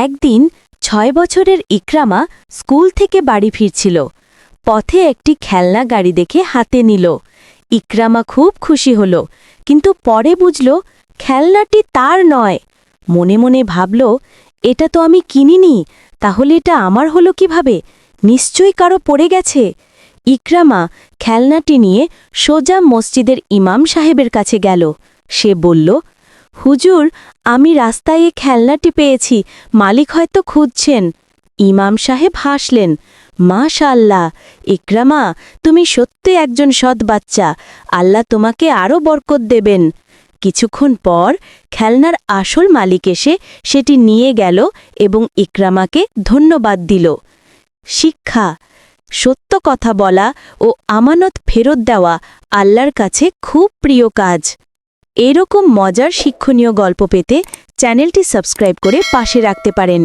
একদিন ৬ বছরের ইকরামা স্কুল থেকে বাড়ি ফিরছিল। পথে একটি খেলনা গাড়ি দেখে হাতে নিল। ইকরামা খুব খুশি হল, কিন্তু পরে বুঝল খেলনাটি তার নয়। মনে মনে ভাবল, এটা তো আমি কিনিনি, তাহলে এটা আমার হলো কিভাবে? নিশ্চয়ই কারো পড়ে গেছে। ইকরামা খেলনাটি নিয়ে সোজা মসজিদের ইমাম সাহেবের কাছে গেল। সে বলল, হুজুর, আমি রাস্তায় এ খেলনাটি পেয়েছি, মালিক হয়তো খুঁজছেন। ইমাম সাহেব হাসলেন। মাশাআল্লাহ, ইকরামা, তুমি সত্যি একজন সৎ বাচ্চা, আল্লাহ তোমাকে আরও বরকত দেবেন। কিছুক্ষণ পর খেলনার আসল মালিক এসে সেটি নিয়ে গেল এবং ইকরামাকে ধন্যবাদ দিল। শিক্ষা: সত্য কথা বলা ও আমানত ফেরত দেওয়া আল্লাহর কাছে খুব প্রিয় কাজ। এরকম মজার শিক্ষণীয় গল্প পেতে চ্যানেলটি সাবস্ক্রাইব করে পাশে রাখতে পারেন।